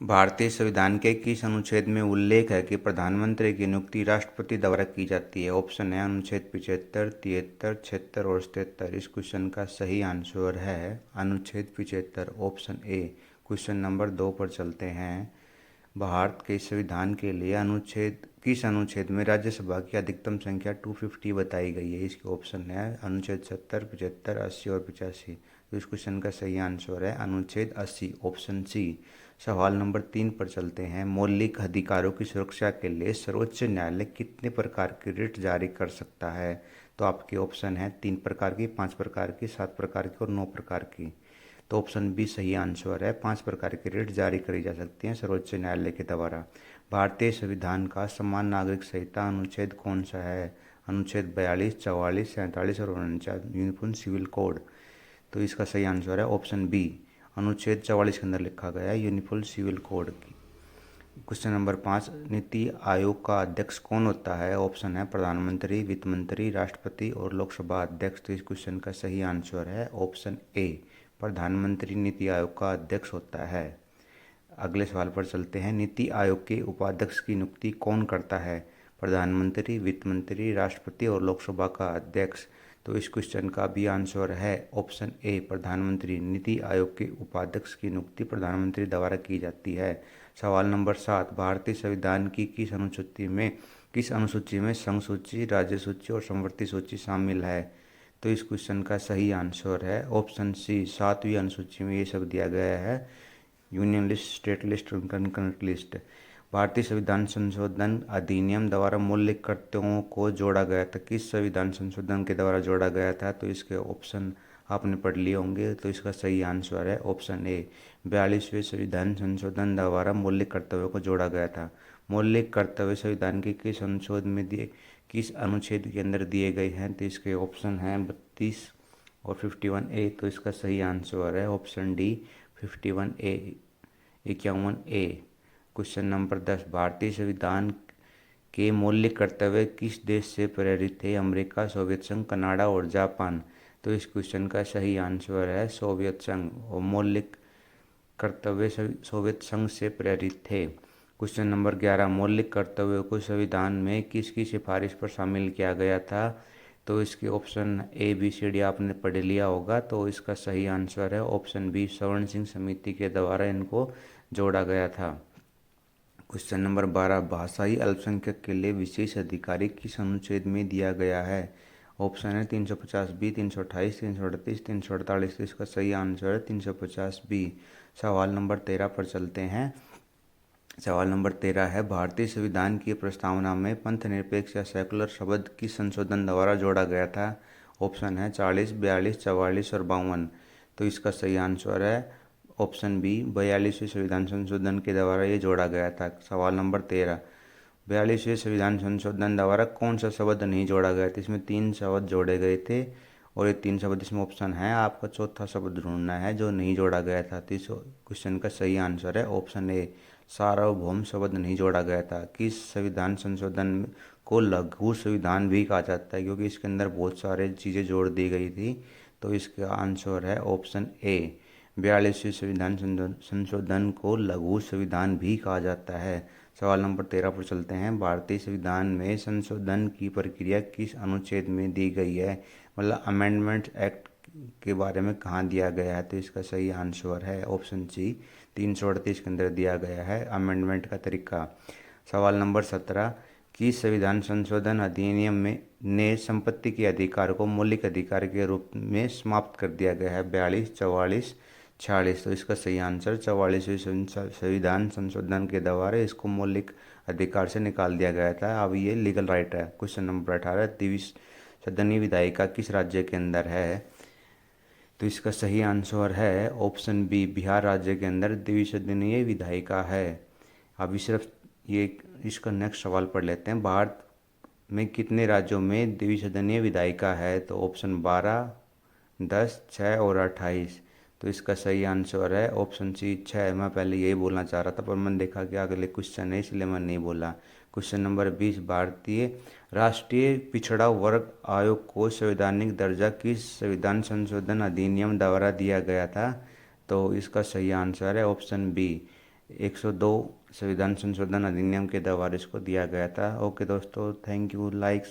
भारतीय संविधान के किस अनुच्छेद में उल्लेख है कि प्रधानमंत्री की नियुक्ति राष्ट्रपति द्वारा की जाती है? ऑप्शन है अनुच्छेद 75, 73, 76 और 77। इस क्वेश्चन का सही आंसर है अनुच्छेद 75, ऑप्शन ए। क्वेश्चन नंबर 2 पर चलते हैं। भारत के संविधान के लिए किस अनुच्छेद में राज्यसभा की अधिकतम संख्या 250 बताई गई है? इसके ऑप्शन है अनुच्छेद 70, 75, 80 और 85। तो इस क्वेश्चन का सही आंसर है अनुच्छेद 80, ऑप्शन सी। सवाल नंबर 3 पर चलते हैं। मौलिक अधिकारों की सुरक्षा के लिए सर्वोच्च न्यायालय कितने प्रकार की रिट जारी कर सकता है? तो आपके ऑप्शन है 3 प्रकार की, 5 प्रकार की, 7 प्रकार की और 9 प्रकार की। तो ऑप्शन बी सही आंसर है। 5 प्रकार की रिट जारी करी जा सकती हैं सर्वोच्च न्यायालय के द्वारा। भारतीय संविधान का समान नागरिक संहिता अनुच्छेद कौन सा है? अनुच्छेद 42, 44, 47 और 49, यूनिफॉर्म सिविल कोड। तो इसका सही आंसर है ऑप्शन बी, अनुच्छेद 44 के अंदर लिखा गया है यूनिफॉर्म सिविल कोड की। क्वेश्चन नंबर 5, नीति आयोग का अध्यक्ष कौन होता है? ऑप्शन है प्रधानमंत्री, वित्त मंत्री, राष्ट्रपति और लोकसभा अध्यक्ष। तो इस क्वेश्चन का सही आंसर है ऑप्शन ए, प्रधानमंत्री नीति आयोग का अध्यक्ष होता है। अगले सवाल पर चलते हैं। नीति आयोग के उपाध्यक्ष की नियुक्ति कौन करता है? प्रधानमंत्री, वित्त मंत्री, राष्ट्रपति और लोकसभा का अध्यक्ष। तो इस क्वेश्चन का भी आंसर है ऑप्शन ए, प्रधानमंत्री। नीति आयोग के उपाध्यक्ष की नियुक्ति प्रधानमंत्री द्वारा की जाती है। सवाल नंबर 7, भारतीय संविधान की किस अनुसूची में संघ सूची, राज्य सूची और समवर्ती सूची शामिल है? तो इस क्वेश्चन का सही आंसर है ऑप्शन सी, 7वीं अनुसूची में ये सब दिया गया है। यूनियन लिस्ट, स्टेट लिस्ट और कंकरेंट लिस्ट। भारतीय संविधान संशोधन अधिनियम द्वारा मौलिक कर्तव्यों को जोड़ा गया था। किस संविधान संशोधन के द्वारा जोड़ा गया था? तो इसके ऑप्शन आपने पढ़ लिए होंगे। तो इसका सही आंसर है ऑप्शन ए, 42वें संविधान संशोधन द्वारा मौलिक कर्तव्यों को जोड़ा गया था। मौलिक कर्तव्य संविधान के किस अनुच्छेद के अंदर दिए गए हैं? तो इसके ऑप्शन हैं 32 और 51A। तो इसका सही आंसर है option D, 51A, 51A। Question number 10, भारतीय संविधान के मौलिक कर्तव्य किस देश से प्रेरित थे? अमेरिका, सोवियत संघ, कनाडा और जापान। तो इस क्वेश्चन का सही आंसर है सोवियत संघ, और मौलिक कर्तव्य सोवियत संघ से प्रेरित थे। क्वेश्चन नंबर 11, मौलिक कर्तव्यों को संविधान में किसकी सिफारिश पर शामिल किया गया था? तो इसके option A, B, C, D आपने पढ़ लिया होगा। तो इसका सही आंसर है ऑप्शन बी, स्वर्ण सिंह समिति के द्वारा इनको जोड़ा गया था। क्वेश्चन नंबर 12, भाषाई अल्पसंख्यक के लिए विशेष अधिकारी किस अनुच्छेद में दिया गया है? ऑप्शन है 350 बी, 328, 338, 348। इसका सही आंसर है 350 बी। सवाल नंबर 13 पर चलते हैं। सवाल नंबर 13 है, भारतीय संविधान की प्रस्तावना में पंथ निरपेक्ष या सेकुलर शब्द किस संशोधन द्वारा जोड़ा गया था? ऑप्शन है 40, 42, 44 और 52। तो इसका सही आंसर है ऑप्शन बी, 42वें संविधान संशोधन के द्वारा ये जोड़ा गया था। सवाल नंबर 13, 42वें संविधान संशोधन द्वारा कौन सा शब्द नहीं जोड़ा गया था? इसमें 3 शब्द जोड़े गए थे और ये 3 शब्द इसमें ऑप्शन है, आपका चौथा शब्द ढूंढना है जो नहीं जोड़ा गया था। तो इस क्वेश्चन का सही आंसर है ऑप्शन ए, सार्वभौम शब्द नहीं जोड़ा गया था। किस संविधान संशोधन को लघु संविधान भी कहा जाता है? क्योंकि इसके अंदर बहुत सारे चीज़ें जोड़ दी गई थी। तो इसका आंसर है ऑप्शन ए, 42वें संविधान संशोधन को लघु संविधान भी कहा जाता है। सवाल नंबर 13 पर चलते हैं। भारतीय संविधान में संशोधन की प्रक्रिया किस अनुच्छेद में दी गई है? मतलब अमेंडमेंट एक्ट के बारे में कहाँ दिया गया है? तो इसका सही आंसर है ऑप्शन सी, 338 के अंदर दिया गया है अमेंडमेंट का तरीका। सवाल नंबर 17, किस संविधान संशोधन अधिनियम में ने संपत्ति के अधिकार को मौलिक अधिकार के रूप में समाप्त कर दिया गया है? 42, 44, 46। तो इसका सही आंसर 44वें संविधान संशोधन के द्वारा इसको मौलिक अधिकार से निकाल दिया गया था। अब ये लीगल राइट है। क्वेश्चन नंबर 18, द्विसदनीय विधायिका किस राज्य के अंदर है? तो इसका सही आंसर है ऑप्शन बी, बिहार राज्य के अंदर द्विसदनीय विधायिका है। अभी सिर्फ ये इसका नेक्स्ट सवाल पढ़ लेते हैं। भारत में कितने राज्यों में द्विसदनीय विधायिका है? तो ऑप्शन 12, 10, 6 और 28। तो इसका सही आंसर है ऑप्शन सी, 6। मैं पहले यही बोलना चाह रहा था पर मैंने देखा कि अगले क्वेश्चन है इसलिए मैं नहीं बोला। क्वेश्चन नंबर 20, भारतीय राष्ट्रीय पिछड़ा वर्ग आयोग को संवैधानिक दर्जा किस संविधान संशोधन अधिनियम द्वारा दिया गया था? तो इसका सही आंसर है ऑप्शन बी, 102 संविधान संशोधन अधिनियम के द्वारा इसको दिया गया था। ओके दोस्तों, थैंक यू। लाइक